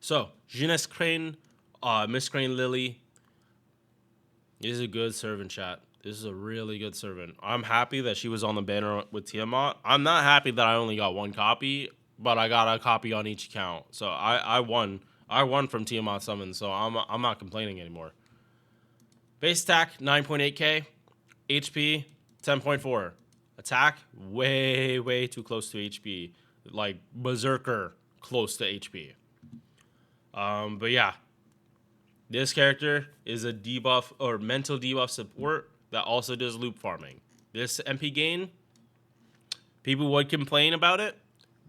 So, Jeuneness Crane, Miss Crane Lily is a good servant, chat. This is a really good servant. I'm happy that she was on the banner with Tiamat. I'm not happy that I only got one copy, but I got a copy on each account. So I won. I won from Tiamat Summon, so I'm not complaining anymore. Base attack 9.8k, HP 10.4. Attack way too close to HP, like berserker close to HP. But yeah, this character is a debuff or mental debuff support that also does loop farming. This MP gain, people would complain about it,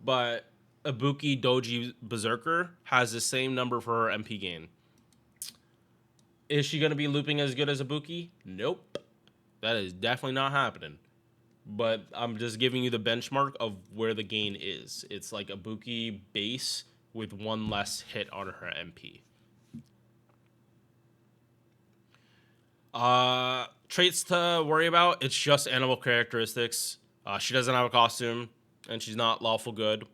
but Ibuki Doji Berserker has the same number for her MP gain. Is she going to be looping as good as Ibuki? Nope. That is definitely not happening. But I'm just giving you the benchmark of where the gain is. It's like Ibuki base with one less hit on her MP. Traits to worry about, it's just animal characteristics. She doesn't have a costume, and she's not lawful good.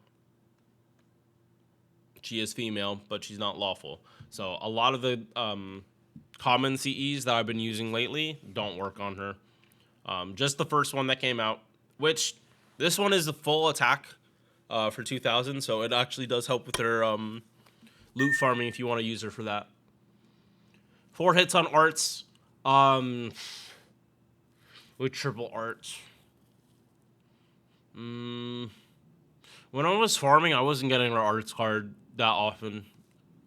She is female, but she's not lawful. So a lot of the common CEs that I've been using lately don't work on her. Just the first one that came out, which this one is the full attack for 2000, so it actually does help with her loot farming if you want to use her for that. 4 hits on arts. With triple arts. When I was farming, I wasn't getting her arts card that often.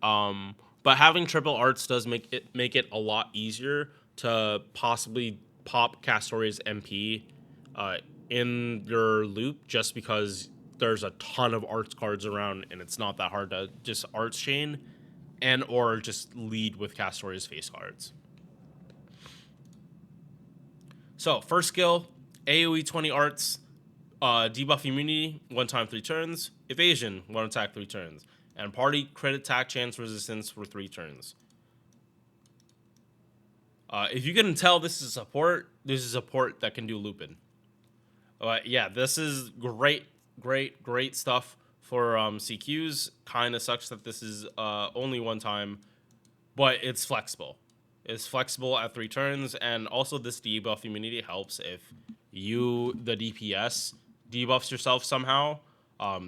But having triple arts does make it a lot easier to possibly pop Castoria's MP in your loop, just because there's a ton of arts cards around and it's not that hard to just arts chain and or just lead with Castoria's face cards. So, first skill, AoE 20 arts, debuff immunity, 1 time 3 turns, evasion, 1 attack 3 turns, and party crit attack chance resistance for 3 turns. If you can tell this is support that can do looping. Yeah, this is great stuff for CQs. Kind of sucks that this is only 1 time, but it's flexible. It's flexible at 3 turns, and also this debuff immunity helps if you, the DPS, debuffs yourself somehow.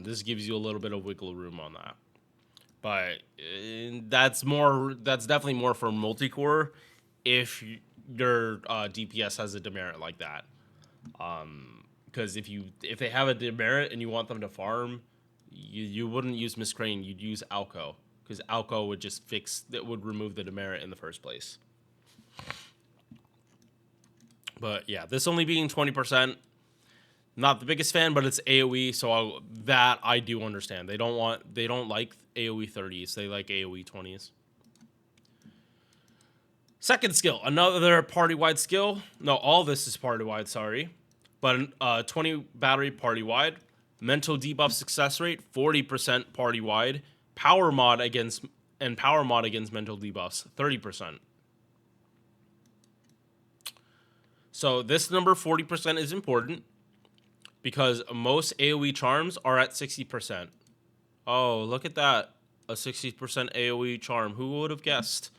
This gives you a little bit of wiggle room on that. But that's definitely more for multi-core if your DPS has a demerit like that. Because if they have a demerit and you want them to farm, you wouldn't use Miss Crane, you'd use Alco. Because Alco would remove the demerit in the first place. But yeah, this only being 20%, not the biggest fan, but it's AoE, so that I do understand. They don't like AoE 30s, they like AoE 20s. Second skill, another party-wide skill. No, all this is party-wide, sorry. But 20 battery party-wide. Mental debuff success rate, 40% party-wide. Power mod against mental debuffs, 30%. So this number 40% is important because most AoE charms are at 60%. Oh, look at that. A 60% AoE charm. Who would have guessed?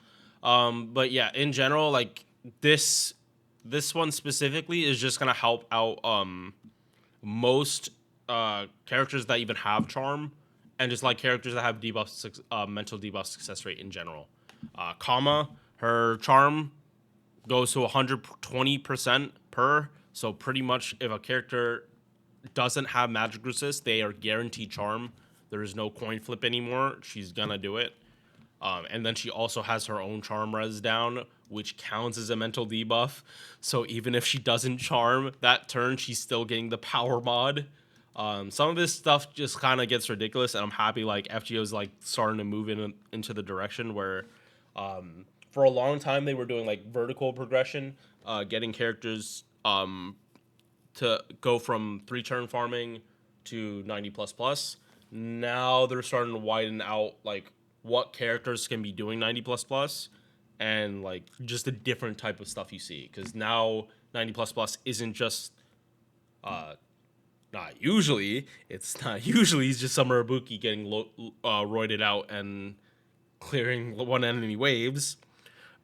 But yeah, in general, like this one specifically is just going to help out most characters that even have charm, and just like characters that have mental debuff success rate in general. Kama, her charm goes to 120% per. So pretty much if a character doesn't have magic resist, they are guaranteed charm. There is no coin flip anymore. She's gonna do it. And then she also has her own charm res down, which counts as a mental debuff. So even if she doesn't charm that turn, she's still getting the power mod. Some of this stuff just kind of gets ridiculous, and I'm happy like FGO is like starting to move into the direction where for a long time they were doing like vertical progression, getting characters to go from 3 turn farming to 90++. Now they're starting to widen out like what characters can be doing 90++, and like just a different type of stuff you see, because now 90++ isn't just it's just Summer Ibuki getting roided out and clearing one enemy waves.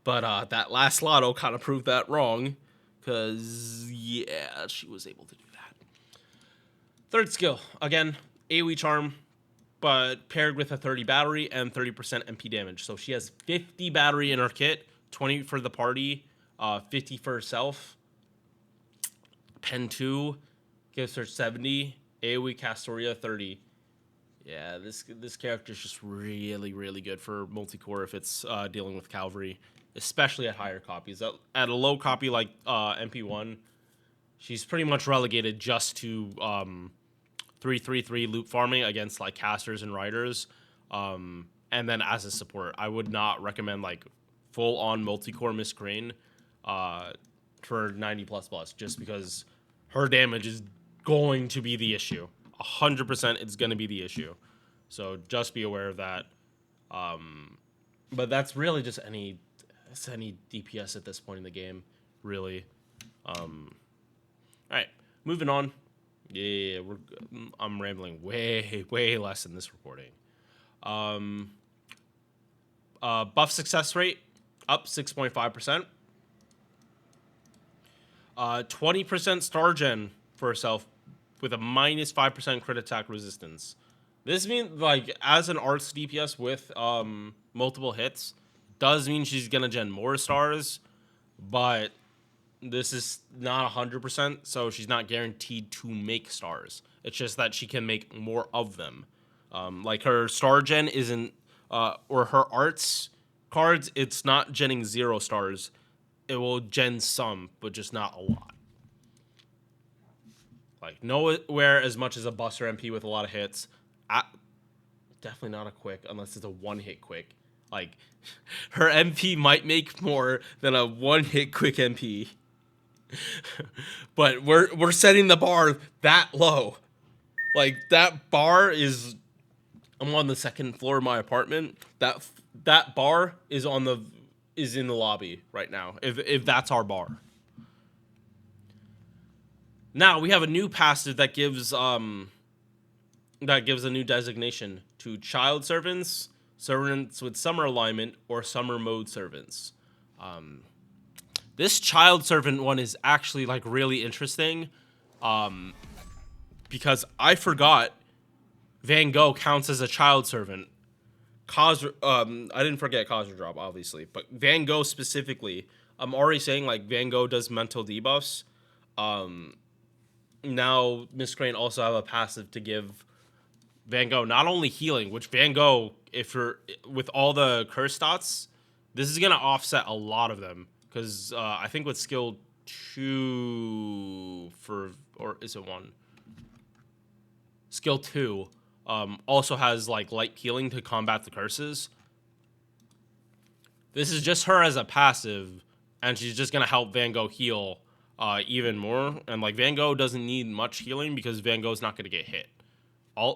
But that last lotto kind of proved that wrong, because, yeah, she was able to do that. Third skill, again, AoE Charm, but paired with a 30 battery and 30% MP damage. So she has 50 battery in her kit, 20 for the party, 50 for herself. Pen 2 gives her 70, AoE Castoria 30. Yeah, this character is just really, really good for multi-core if it's dealing with cavalry, especially at higher copies. At a low copy like MP1, she's pretty much relegated just to 3-3-3 loop farming against like casters and riders, and then as a support. I would not recommend like full-on multi-core Miss Crane for 90++, just because her damage is going to be the issue. 100% it's going to be the issue. So just be aware of that. But that's really just any DPS at this point in the game, really. All right, moving on. Yeah, I'm rambling way less in this recording. Buff success rate up 6.5%. 20% star gen for herself with a minus 5% crit attack resistance. This means, like, as an arts DPS with multiple hits, does mean she's gonna gen more stars, but this is not 100%, so she's not guaranteed to make stars. It's just that she can make more of them. Like her star gen isn't, or her arts cards, it's not genning 0 stars. It will gen some, but just not a lot. Like, nowhere as much as a Buster MP with a lot of hits. Definitely not a quick, unless it's a one-hit quick. Like, her MP might make more than a one-hit quick MP. But we're setting the bar that low. Like, that bar is... I'm on the second floor of my apartment. That bar is in the lobby right now, if that's our bar. Now we have a new passive that gives a new designation to child servants, servants with summer alignment, or summer mode servants. This child servant one is actually like really interesting, because I forgot Van Gogh counts as a child servant. I didn't forget Cosra Drop, obviously, but Van Gogh specifically. I'm already saying like Van Gogh does mental debuffs. Now Miss Crane also have a passive to give Van Gogh not only healing, which Van Gogh, if you're with all the curse dots, this is gonna offset a lot of them, because I think with skill 2 or is it 1? Skill 2 also has like light healing to combat the curses. This is just her as a passive, and she's just gonna help Van Gogh heal even more. And like Van Gogh doesn't need much healing because Van Gogh's not gonna get hit.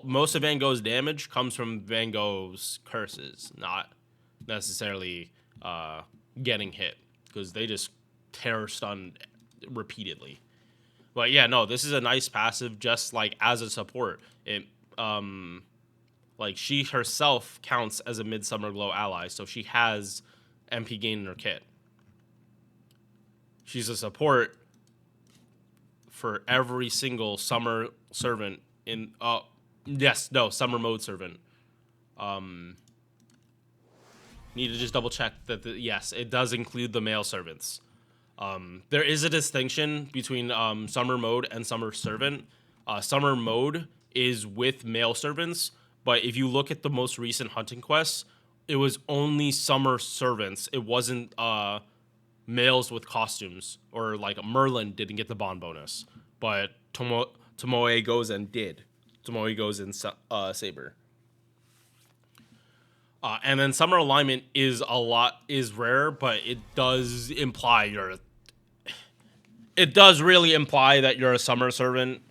Most of Van Gogh's damage comes from Van Gogh's curses, not necessarily getting hit, because they just terror stun repeatedly. But yeah, no, this is a nice passive just like as a support. It like she herself counts as a Midsummer Glow ally, so she has MP gain in her kit. She's a support for every single summer servant in summer mode servant. Need to just double check that yes, it does include the male servants. There is a distinction between summer mode and summer servant. Summer mode is with male servants, but if you look at the most recent hunting quests, it was only summer servants. It wasn't males with costumes, or like Merlin didn't get the bond bonus, but Tomoe Gozen did. Tomoe Gozen Saber. And then summer alignment is rare, but it does really imply that you're a summer servant.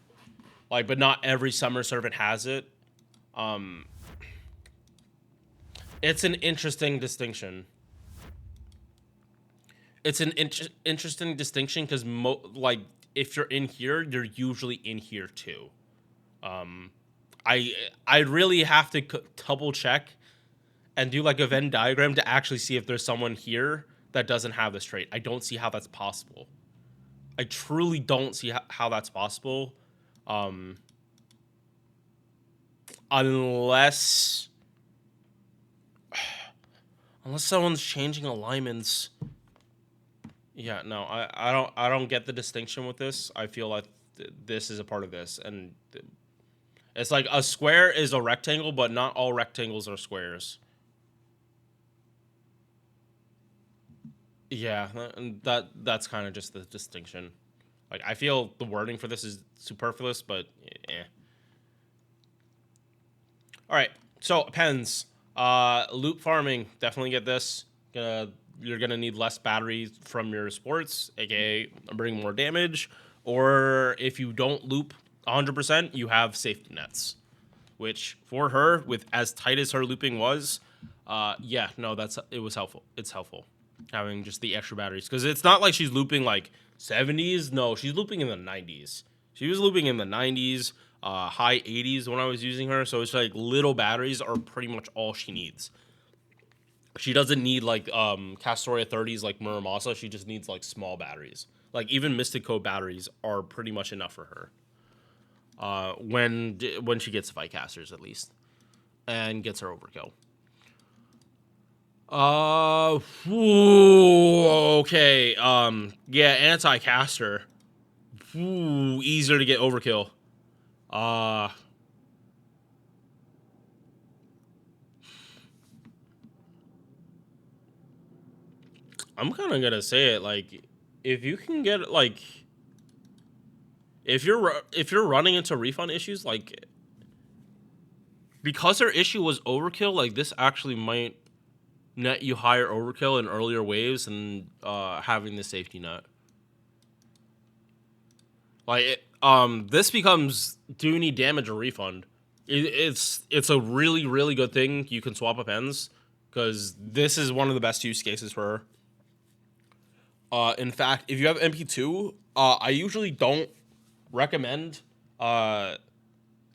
Like, but not every summer servant has it. It's an interesting distinction. It's an interesting distinction because, like, if you're in here, you're usually in here too. I really have to double check and do like a Venn diagram to actually see if there's someone here that doesn't have this trait. I don't see how that's possible. I truly don't see how that's possible. Unless someone's changing alignments. Yeah, no, I don't get the distinction with this. I feel like this is a part of this, and it's like a square is a rectangle, but not all rectangles are squares. Yeah, that's kind of just the distinction. Like, I feel the wording for this is superfluous, but eh. All right, so pens. Loop farming, definitely get this. You're gonna need less batteries from your sports, aka bring more damage. Or if you don't loop 100%, you have safety nets, which for her, with as tight as her looping was, yeah, no, it was helpful. It's helpful having just the extra batteries, because it's not like she's looping like 70s. No, she's looping in the 90s. She was looping in the 90s, high 80s when I was using her. So it's like little batteries are pretty much all she needs. She doesn't need like Castoria 30s like Muramasa. She just needs like small batteries. Like even Mystic Code batteries are pretty much enough for her. When she gets Vicasters at least, and gets her overkill. Okay. Yeah, anti-caster. Easier to get overkill. I'm kind of gonna say it, like, if you can get, like, if you're running into refund issues, like, because her issue was overkill, like, this actually might net you higher overkill in earlier waves than having the safety net. Like, this becomes, do you need damage or refund? It's a really, really good thing you can swap up ends, because this is one of the best use cases for her. In fact, if you have MP2, I usually don't recommend third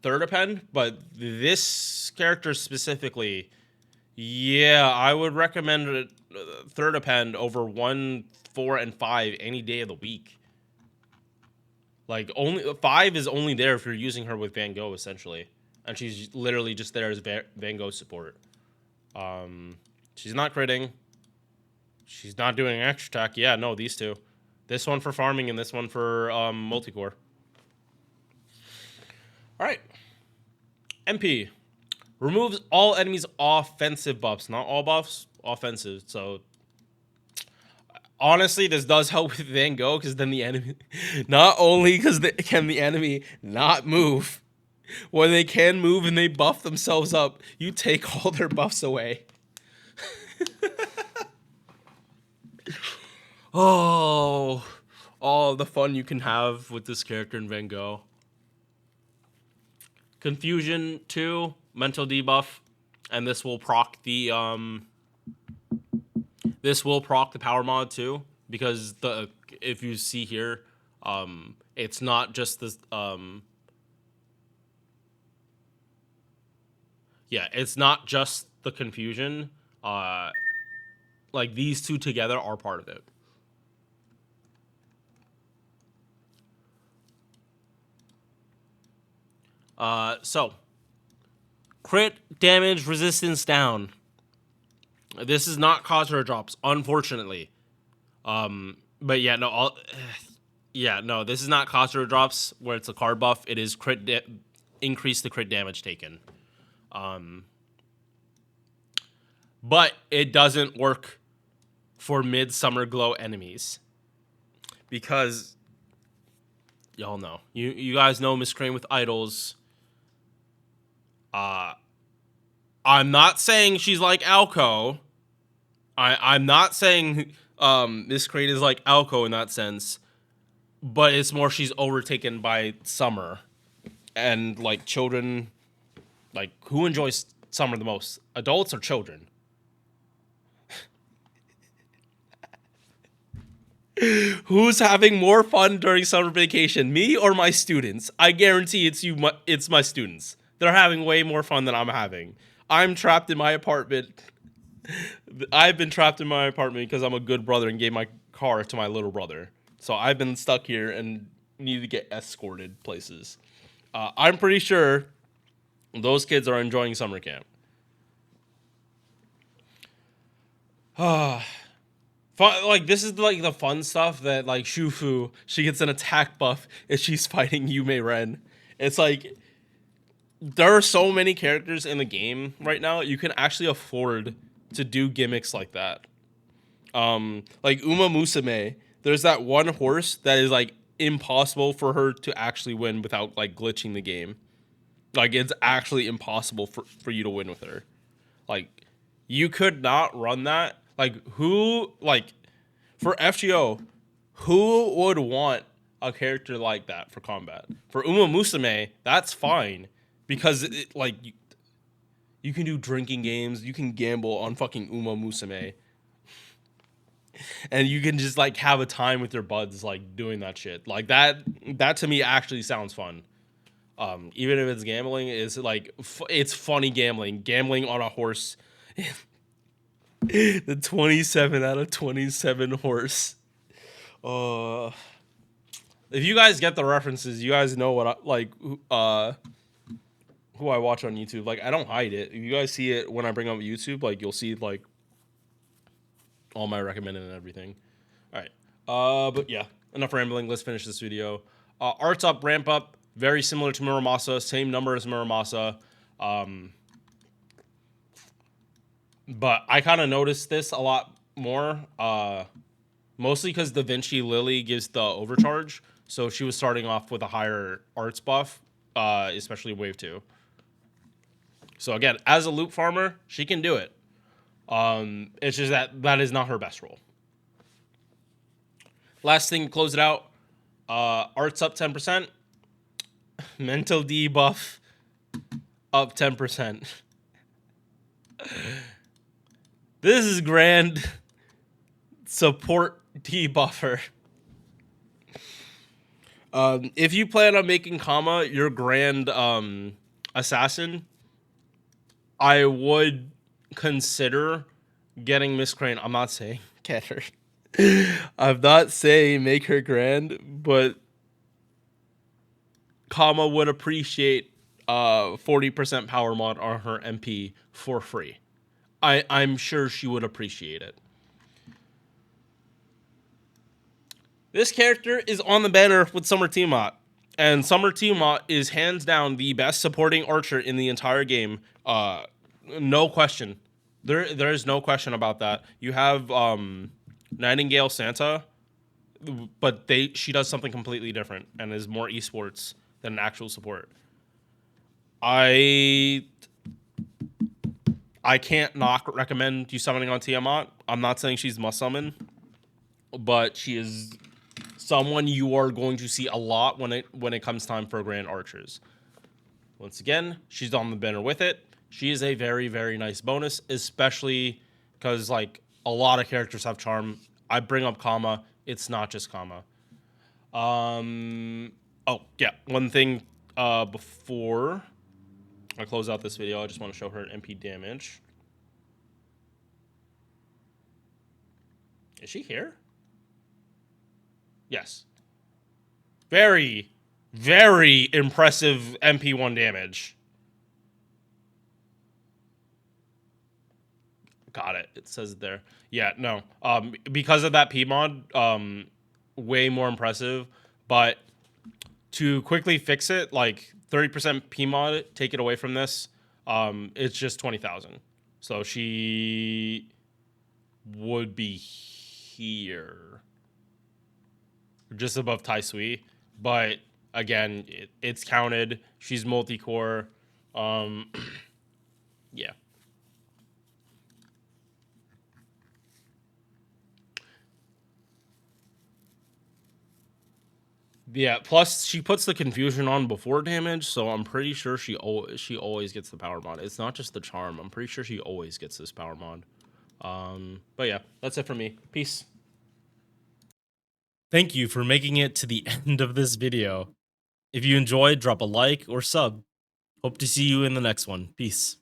append, but this character specifically, yeah, I would recommend third append over 1, 4, and 5 any day of the week. Like, only 5 is only there if you're using her with Van Gogh, essentially, and she's literally just there as Van Gogh support. She's not critting. She's not doing extra attack. Yeah, no, these two. This one for farming and this one for multicore. All right. MP. Removes all enemies' offensive buffs. Not all buffs, offensive. So, honestly, this does help with Van Gogh, because then the enemy... Not only can the enemy not move, when they can move and they buff themselves up, you take all their buffs away. Oh, all the fun you can have with this character in Van Gogh. Confusion 2, mental debuff, and this will proc the power mod too, because if you see here, it's not just this yeah, it's not just the confusion. Like, these two together are part of it. So, crit damage resistance down. This is not Khazra drops, unfortunately. But yeah, no, this is not Khazra drops where it's a card buff. It is increase the crit damage taken. But it doesn't work for Midsummer Glow enemies, because y'all know, you guys know Miss Crane with idols. I'm not saying she's like Alco. I'm not saying Miss Crane is like Alco in that sense, but it's more she's overtaken by summer, and like children, like, who enjoys summer the most, adults or children? Who's having more fun during summer vacation, me or my students? I guarantee it's my students. They're having way more fun than I'm having. I'm trapped in my apartment. I've been trapped in my apartment because I'm a good brother and gave my car to my little brother. So I've been stuck here and need to get escorted places. I'm pretty sure those kids are enjoying summer camp. Fun, like this is like the fun stuff that like Shufu, she gets an attack buff if she's fighting Yume Ren. It's like there are so many characters in the game right now. You can actually afford to do gimmicks like that. Like Uma Musume, there's that one horse that is like impossible for her to actually win without like glitching the game. Like it's actually impossible for you to win with her. Like you could not run that. Like who like for FGO, who would want a character like that for combat? For Uma Musume, that's fine because like you can do drinking games, you can gamble on fucking Uma Musume. And you can just like have a time with your buds like doing that shit. Like that to me actually sounds fun. Even if it's gambling, it's like it's funny gambling on a horse. The 27 out of 27 horse. If you guys get the references, you guys know what I like. Who I watch on YouTube. Like I don't hide it. If you guys see it when I bring up YouTube, like you'll see like all my recommended and everything. All right. But yeah, enough rambling. Let's finish this video. Arts up, ramp up. Very similar to Muramasa. Same number as Muramasa. But I kind of noticed this a lot more. Mostly because Da Vinci Lily gives the overcharge. So she was starting off with a higher arts buff, especially wave 2. So again, as a loop farmer, she can do it. It's just that is not her best role. Last thing to close it out. Arts up 10%. Mental debuff up 10%. This is grand support debuffer. If you plan on making Kama your grand assassin, I would consider getting Miss Crane. I'm not saying get her. I'm not saying make her grand, but Kama would appreciate 40% power mod on her MP for free. I'm sure she would appreciate it. This character is on the banner with Summer Tiamat, and Summer Tiamat is hands down the best supporting archer in the entire game. No question. There is no question about that. You have Nightingale Santa, but she does something completely different and is more esports than an actual support. I can't not recommend you summoning on Tiamat. I'm not saying she's must summon, but she is someone you are going to see a lot when it comes time for Grand Archers. Once again, she's on the banner with it. She is a very, very nice bonus, especially because like a lot of characters have charm. I bring up Kama. It's not just Kama. Oh yeah, one thing before I close out this video, I just want to show her MP damage. Is she here? Yes. Very, very impressive MP1 damage. Got it. It says it there. Yeah, no. Because of that P mod, way more impressive. But to quickly fix it, like 30% P mod, take it away from this. It's just 20,000. So she would be here, just above Tai Sui. But again, it's counted. She's multi-core. Yeah. Yeah, plus she puts the confusion on before damage, so I'm pretty sure she always gets the power mod. It's not just the charm. I'm pretty sure she always gets this power mod. But yeah, that's it for me. Peace. Thank you for making it to the end of this video. If you enjoyed, drop a like or sub. Hope to see you in the next one. Peace.